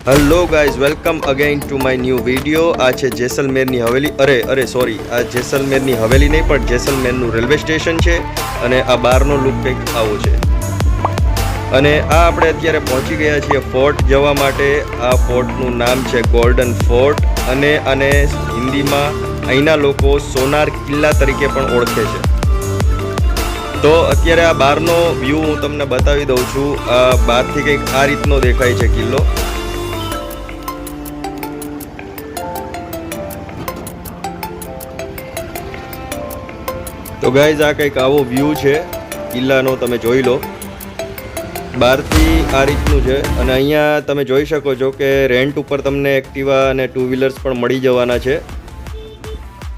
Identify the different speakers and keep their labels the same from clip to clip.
Speaker 1: Hello guys, welcome again to my new video. આ છે જેસલમેરની Haveli. Sorry, આ જેસલમેરની હવેલી નહીં પણ જેસલમેરનું રેલવે સ્ટેશન છે. અને આ બહારનો લુક કંઈક આવો છે. અને આ આપણે અત્યારે પહોંચી ગયા છીએ ફોર્ટ જવા માટે. આ ફોર્ટનું નામ છે ગોલ્ડન ફોર્ટ અને આને હિન્દીમાં અહીંના લોકો સોનાર કિલ્લા તરીકે પણ ઓળખે છે. તો અત્યારે આ બહારનો વ્યૂ હું તમને બતાવી દઉં છું. આ બહારથી કંઈક આ રીતનો દેખાય છે કિલ્લો. તો ગાઈઝ, આ કંઈક આવો વ્યૂ છે કિલ્લાનો, તમે જોઈ લો. બહારથી આ રીતનું છે. અને અહીંયા તમે જોઈ શકો છો કે રેન્ટ ઉપર તમને એક્ટિવા અને ટુ વ્હીલર્સ પણ મળી જવાના છે.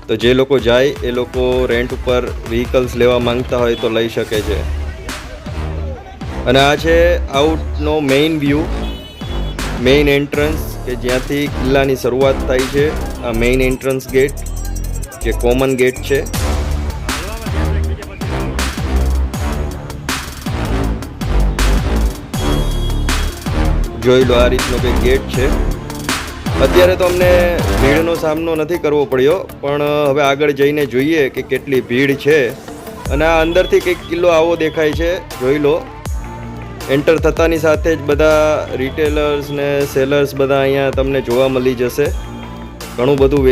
Speaker 1: તો જે લોકો જાય એ લોકો રેન્ટ ઉપર વ્હીકલ્સ લેવા માંગતા હોય તો લઈ શકે છે. અને આ છે આઉટનો મેઇન વ્યૂ, મેઇન એન્ટ્રન્સ કે જ્યાંથી કિલ્લાની શરૂઆત થાય છે. આ મેઇન એન્ટ્રન્સ ગેટ જે કોમન ગેટ છે. જોઈ લો, આ રીતનો કંઈક ગેટ છે. અત્યારે તો અમને ભીડનો સામનો નથી કરવો પડ્યો, પણ હવે આગળ જઈને જોઈએ કે કેટલી ભીડ છે. અને આ અંદરથી કંઈક કિલ્લો આવો દેખાય છે, જોઈ લો. એન્ટર થતાની સાથે જ બધા રિટેલર્સ ને સેલર્સ બધા અહીંયા તમને જોવા મળી જશે. ઘણું બધું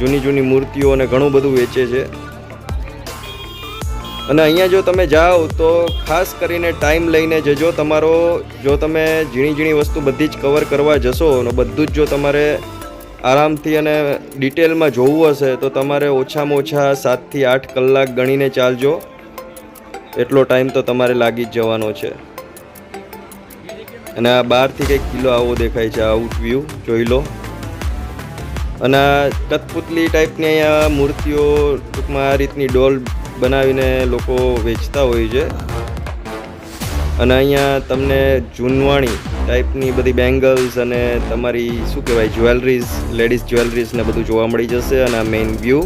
Speaker 1: જૂની મૂર્તિઓ અને ઘણું બધું વેચે છે. અને અહીંયા જો તમે જાઓ તો ખાસ કરીને ટાઈમ લઈને જજો. જો તમે ઝીણી વસ્તુ બધી જ કવર કરવા જશો અને બધું જ જો તમારે આરામથી અને ડિટેલમાં જોવું હશે તો તમારે ઓછામાં ઓછા 7 થી 8 કલાક ગણીને ચાલજો. એટલો ટાઈમ તો તમારે લાગી જ જવાનો છે. અને આ બહારથી કંઈક કિલ્લો આવો દેખાય છે, આઉટ વ્યૂ જોઈ લો. અને આ કઠપુતલી ટાઈપની અહીંયા મૂર્તિઓ, ટૂંકમાં આ રીતની ડોલ બનાવીને લોકો વેચતા હોય છે. અને અહીંયા તમને જૂનવાણી ટાઈપની બધી બેંગલ્સ અને તમારી શું કહેવાય જ્વેલરીઝ, લેડીઝ જ્વેલરીઝ ને બધું જોવા મળી જશે. અને આ મેઇન વ્યૂ.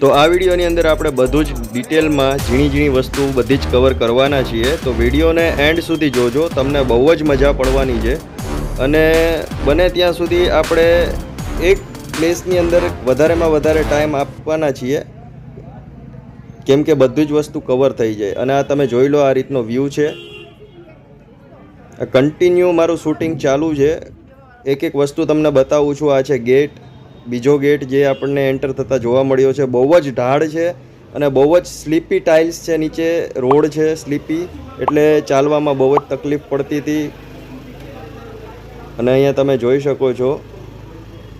Speaker 1: તો આ વિડીયોની અંદર આપણે બધું જ ડિટેલમાં ઝીણી વસ્તુ બધી જ કવર કરવાના છીએ. તો વિડીયોને એન્ડ સુધી જોજો, તમને બહુ જ મજા પડવાની છે. અને બને ત્યાં સુધી આપણે એક પ્લેસની અંદર વધારેમાં વધારે ટાઈમ આપવાના છીએ, કેમ કે બધી જ વસ્તુ કવર થઈ જાય. અને આ તમે જોઈ લો, આ રીતનો વ્યૂ છે. કન્ટિન્યુ મારું શૂટિંગ ચાલુ છે. એક વસ્તુ તમને બતાવું છું. આ છે ગેટ, બીજો ગેટ જે આપણને એન્ટર થતાં જોવા મળ્યો છે. બહુ જ ઢાળ છે અને બહુ જ સ્લીપી ટાઇલ્સ છે. નીચે રોડ છે સ્લીપી, એટલે ચાલવામાં બહુ જ તકલીફ પડતી હતી. અને અહીંયા તમે જોઈ શકો છો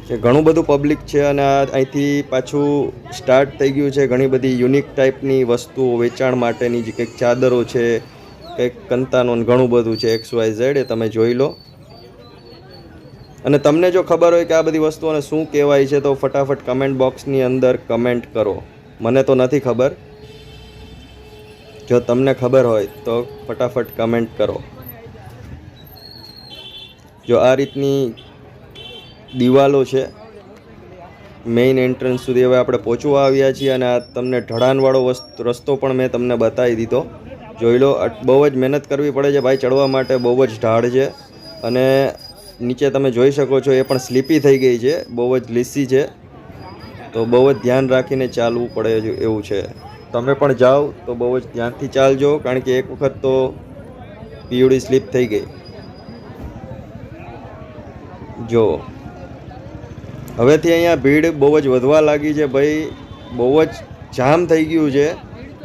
Speaker 1: કે ઘણું બધું પબ્લિક છે. અને અહીંથી પાછું સ્ટાર્ટ થઈ ગયું છે. ઘણી બધી યુનિક ટાઈપની વસ્તુઓ વેચાણ માટેની, જે કંઈક ચાદરો છે, કંઈક કંતાનો, ઘણું બધું છે XYZ. એ તમે જોઈ લો. અને તમને જો ખબર હોય કે આ બધી વસ્તુઓને શું કહેવાય છે તો ફટાફટ કમેન્ટ બોક્સની અંદર કમેન્ટ કરો. મને તો નથી ખબર, જો તમને ખબર હોય તો ફટાફટ કમેન્ટ કરો. જો આ રીતની દિવાલો છે મેઇન એન્ટ્રન્સ સુધી. હવે આપણે પહોંચવા આવ્યા છીએ અને આ તમને ઢળાણવાળો રસ્તો પણ મેં તમને બતાવી દીધો. જોઈ લો, બહુ જ મહેનત કરવી પડે છે ભાઈ ચડવા માટે. બહુ જ ઢાળ છે. અને નીચે તમે જોઈ શકો છો એ પણ સ્લીપી થઈ ગઈ છે, બહુ જ લીસી છે. તો બહુ જ ધ્યાન રાખીને ચાલવું પડે એવું છે. તમે પણ જાઓ તો બહુ જ ધ્યાનથી ચાલજો, કારણ કે એક વખત તો પીવડી સ્લીપ થઈ ગઈ. જો હવેથી અહીંયા ભીડ બહુ જ વધવા લાગી છે ભાઈ. બહુ જ જામ થઈ ગયું છે.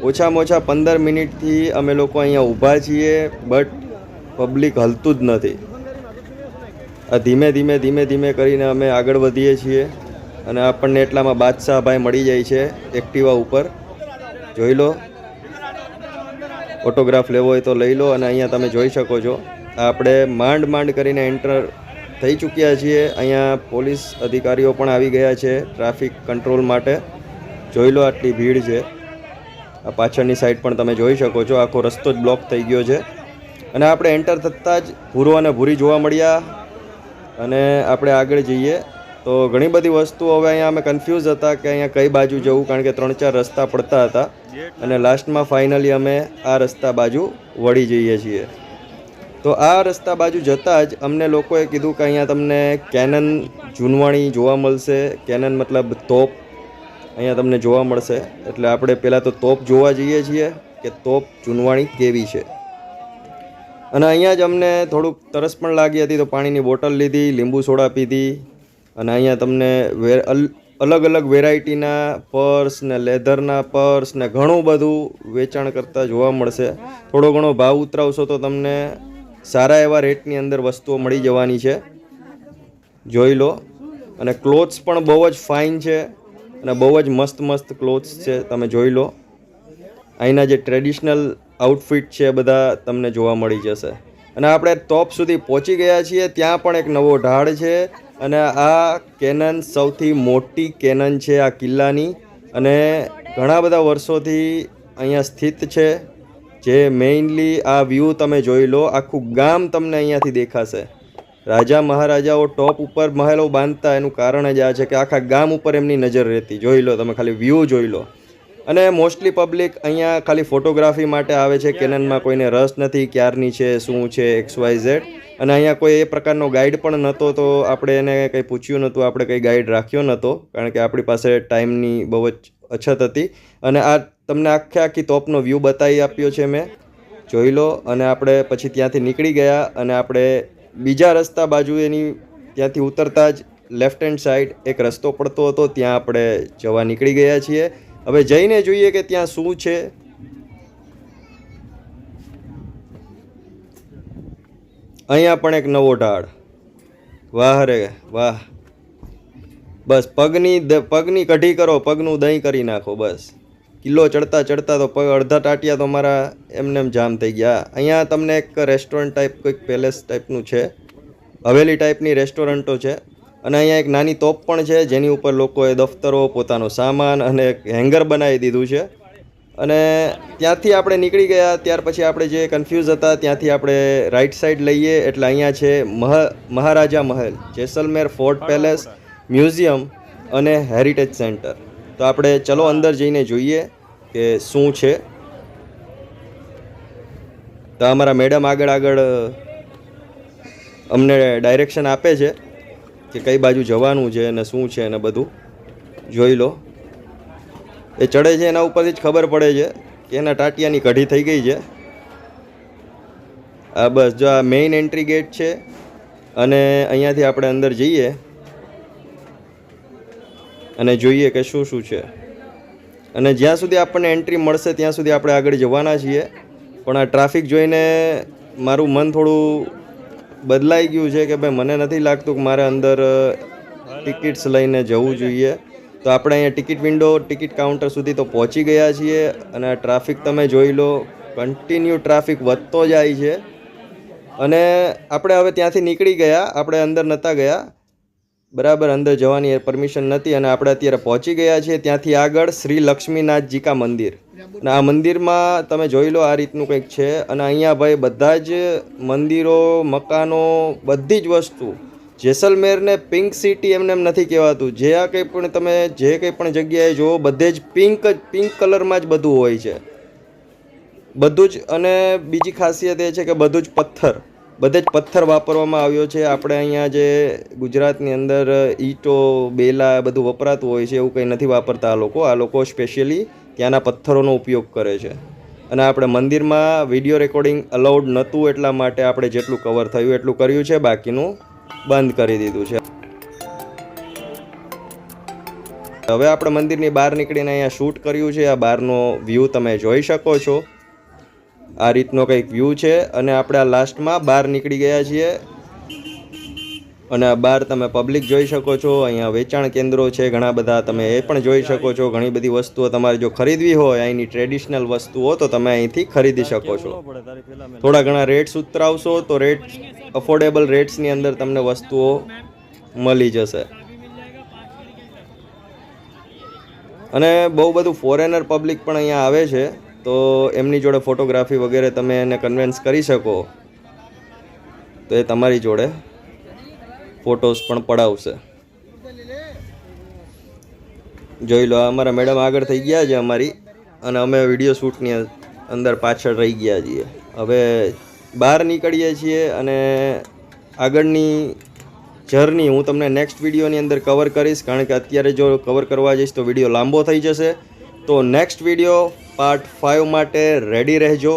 Speaker 1: ઓછામાં ઓછા 15 મિનિટથી અમે લોકો અહીંયા ઊભા છીએ, બટ પબ્લિક હલતું જ નથી. આ ધીમે કરીને અમે આગળ વધીએ છીએ. અને આપણને એટલામાં બાદશાહભાઈ મળી જાય છે એક્ટિવા ઉપર. જોઈ લો, ઓટોગ્રાફ લેવો હોય તો લઈ લો. અને અહીંયા તમે જોઈ શકો છો આપણે માંડ કરીને એન્ટર થઈ ચૂક્યા છીએ. અહીંયા પોલીસ અધિકારીઓ પણ આવી ગયા છે ટ્રાફિક કંટ્રોલ માટે. જોઈ લો, આટલી ભીડ છે. આ પાછળની સાઈડ પણ તમે જોઈ શકો છો આખો રસ્તો જ બ્લોક થઈ ગયો છે. અને આપણે એન્ટર થતાં જ ભૂરો અને ભૂરી જોવા મળ્યા. અને આપણે આગળ જઈએ તો ઘણી બધી વસ્તુઓ, હવે અહીંયા અમે કન્ફ્યુઝ હતા કે અહીંયા કઈ બાજુ જવું, કારણ કે 3-4 રસ્તા પડતા હતા. અને લાસ્ટમાં ફાઇનલી અમે આ રસ્તા બાજુ વળી જઈએ છીએ. તો આ રસ્તા બાજુ જતાં જ અમને લોકોએ કીધું કે અહીંયા તમને કેનન જૂનવાણી જોવા મળશે. કેનન મતલબ તોપ અહીંયા તમને જોવા મળશે. એટલે આપણે પહેલાં તો તોપ જોવા જઈએ છીએ કે તોપ જૂનવાણી કેવી છે. અને અહીંયા જ અમને થોડુંક તરસ પણ લાગી હતી, તો પાણીની બોટલ લીધી, લીંબુ સોડા પીધી. અને અહીંયા તમને અલગ અલગ વેરાયટીના પર્સ ને લેધરના પર્સ ને ઘણું બધું વેચાણ કરતાં જોવા મળશે. થોડો ઘણો ભાવ ઉતરાવશો તો તમને સારા એવા રેટની અંદર વસ્તુઓ મળી જવાની છે. જોઈ લો. અને ક્લોથ્સ પણ બહુ જ ફાઇન છે અને બહુ જ મસ્ત મસ્ત ક્લોથ્સ છે, તમે જોઈ લો. અહીંના જે ટ્રેડિશનલ આઉટફિટ છે બધા તમને જોવા મળી જશે. અને આપણે ટોપ સુધી પહોંચી ગયા છીએ. ત્યાં પણ એક નવો ઢાળ છે અને આ કેનન સૌથી મોટી કેનન છે આ કિલ્લાની, અને ઘણા બધા વર્ષોથી અહીંયા સ્થિત છે. જે મેઇનલી આ વ્યૂ તમે જોઈ લો, આખું ગામ તમને અહીંયાથી દેખાશે. રાજા મહારાજાઓ ટોપ ઉપર મહેલો બાંધતા એનું કારણ જ આ છે કે આખા ગામ ઉપર એમની નજર રહેતી. જોઈ લો તમે, ખાલી વ્યૂ જોઈ લો. અને મોસ્ટલી પબ્લિક અહીંયા ખાલી ફોટોગ્રાફી માટે આવે છે. કેનનમાં કોઈને રસ નથી ક્યારની છે, શું છે, XYZ. અને અહીંયા કોઈ એ પ્રકારનો ગાઈડ પણ નહોતો, તો આપણે એને કંઈ પૂછ્યું નહોતું, આપણે કંઈ ગાઈડ રાખ્યો નહોતો, કારણ કે આપણી પાસે ટાઈમની બહુ જ અછત હતી. અને આ તમને આખી તોપનો વ્યૂ બતાવી આપ્યો છે મેં, જોઈ લો. અને આપણે પછી ત્યાંથી નીકળી ગયા અને આપણે બીજા રસ્તા બાજુ એની ત્યાંથી ઉતરતા જ લેફ્ટ હેન્ડ સાઈડ એક રસ્તો પડતો હતો, ત્યાં આપણે જવા નીકળી ગયા છીએ. હવે જઈને જોઈએ કે ત્યાં શું છે. અહીંયા પણ એક નવો ઢાળ. વાહ રે વાહ. બસ પગની કઢી કરો, પગનું દહીં કરી નાખો. બસ કિલ્લો ચડતા ચડતા તો પગ અડધા ટાટિયા તો મારા એમને જામ થઈ ગયા. અહીંયા તમને એક રેસ્ટોરન્ટ ટાઈપ, કોઈક પેલેસ ટાઈપનું છે, હવેલી ટાઈપની રેસ્ટોરન્ટો છે. અને અહીંયા એક નાની તોપ પણ છે જેની ઉપર લોકોએ દફતરો, પોતાનો સામાન અને એક હેંગર બનાવી દીધું છે. અને ત્યાંથી આપણે નીકળી ગયા. ત્યાર પછી આપણે જે કન્ફ્યુઝ હતા ત્યાંથી આપણે રાઈટ સાઈડ લઈએ એટલે અહીંયા છે મહારાજા મહેલ, જેસલમેર ફોર્ટ પેલેસ, મ્યુઝિયમ અને હેરિટેજ સેન્ટર. તો આપણે ચલો અંદર જઈને જોઈએ કે શું છે. તો અમારા મેડમ આગળ અમને ડાયરેક્શન આપે છે કે કઈ બાજુ જવાનું છે અને શું છે અને બધું જોઈ લો. એ ચડે છે એના ઉપરથી જ ખબર પડે છે કે એના ટાટિયાની કઢી થઈ ગઈ છે. આ બસ જો આ મેઇન એન્ટ્રી ગેટ છે અને અહીંયાથી આપણે અંદર જઈએ અને જોઈએ કે શું શું છે. અને જ્યાં સુધી આપણને એન્ટ્રી મળશે ત્યાં સુધી આપણે આગળ જવાના છીએ. પણ આ ટ્રાફિક જોઈને મારું મન થોડું બદલાઈ ગયું છે કે ભાઈ મને નથી લાગતું કે મારે અંદર ટિકિટ્સ લઈને જવું જોઈએ. તો આપણે અહીંયા ટિકિટ વિન્ડો, ટિકિટ કાઉન્ટર સુધી તો પહોંચી ગયા છીએ. અને આ ટ્રાફિક તમે જોઈ લો, કન્ટિન્યુ ટ્રાફિક વધતો જાય છે. અને આપણે હવે ત્યાંથી નીકળી ગયા, આપણે અંદર નહોતા ગયા, બરાબર અંદર જવાની પરમિશન નથી. અને આપણે અત્યારે પહોંચી ગયા છીએ ત્યાંથી આગળ શ્રી લક્ષ્મીનાથજી કા મંદિર. અને આ મંદિરમાં તમે જોઈ લો આ રીતનું કંઈક છે. અને અહીંયા ભાઈ બધા જ મંદિરો, મકાનો, બધી જ વસ્તુ, જેસલમેરને પિંક સિટી એમને એમ નથી કહેવાતું. જે આ કંઈ પણ તમે જે કંઈ પણ જગ્યાએ જુઓ બધે જ પિંક કલરમાં જ બધું હોય છે, બધું જ. અને બીજી ખાસિયત એ છે કે બધું જ બધે જ પથ્થર વાપરવામાં આવ્યો છે. આપણે અહીંયા જે ગુજરાતની અંદર ઈંટો, બેલા બધું વપરાતું હોય છે એવું કંઈ નથી વાપરતા આ લોકો સ્પેશિયલી ત્યાંના પથ્થરોનો ઉપયોગ કરે છે. અને આપણે મંદિરમાં વિડીયો રેકોર્ડિંગ અલાઉડ નહોતું, એટલા માટે આપણે જેટલું કવર થયું એટલું કર્યું છે, બાકીનું બંધ કરી દીધું છે. હવે આપણે મંદિરની બહાર નીકળીને અહીંયા શૂટ કર્યું છે. આ બહારનો વ્યૂ તમે જોઈ શકો છો. આ રીતનો કંઈક વ્યૂ છે. અને આપણે આ લાસ્ટમાં બહાર નીકળી ગયા છીએ. અને આ બહાર તમે પબ્લિક જોઈ શકો છો. અહીંયા વેચાણ કેન્દ્રો છે ઘણા બધા, તમે એ પણ જોઈ શકો છો. ઘણી બધી વસ્તુઓ તમારે જો ખરીદવી હોય, અહીંની ટ્રેડિશનલ વસ્તુઓ, તો તમે અહીંથી ખરીદી શકો છો. થોડા ઘણા રેટ્સ ઉતરાવશો તો અફોર્ડેબલ રેટ્સની અંદર તમને વસ્તુઓ મળી જશે. અને બહુ બધું ફોરેનર પબ્લિક પણ અહીંયા આવે છે, તો એમની જોડે ફોટોગ્રાફી વગેરે તમે એને કન્વિન્સ કરી શકો તો એ તમારી જોડે ફોટોસ પણ પડાવશે. જોઈ લો અમારા મેડમ આગળ થઈ ગયા છે અમારી, અને અમે વિડીયો શૂટની અંદર પાછળ રહી ગયા છીએ. હવે બહાર નીકળીએ છીએ અને આગળની જર્ની હું તમને નેક્સ્ટ વિડીયોની અંદર કવર કરીશ, કારણ કે અત્યારે જો કવર કરવા જઈશ તો વિડીયો લાંબો થઈ જશે. તો નેક્સ્ટ વિડીયો પાર્ટ 5 માટે રેડી રહેજો.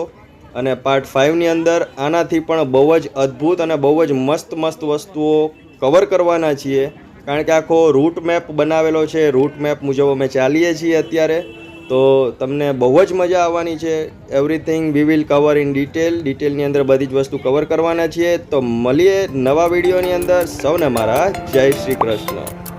Speaker 1: અને પાર્ટ 5ની અંદર આનાથી પણ બહુ જ અદ્ભુત અને બહુ જ મસ્ત વસ્તુઓ કવર કરવાના છીએ, કારણ કે આખો રૂટ મેપ બનાવેલો છે. રૂટ મેપ મુજબ અમે ચાલીએ છીએ અત્યારે. તો તમને બહુ જ મજા આવવાની છે. Everything we will cover in ડિટેલની અંદર બધી જ વસ્તુ કવર કરવાના છીએ. તો મળીએ નવા વિડીયોની અંદર. સૌને મારા જય શ્રી કૃષ્ણ.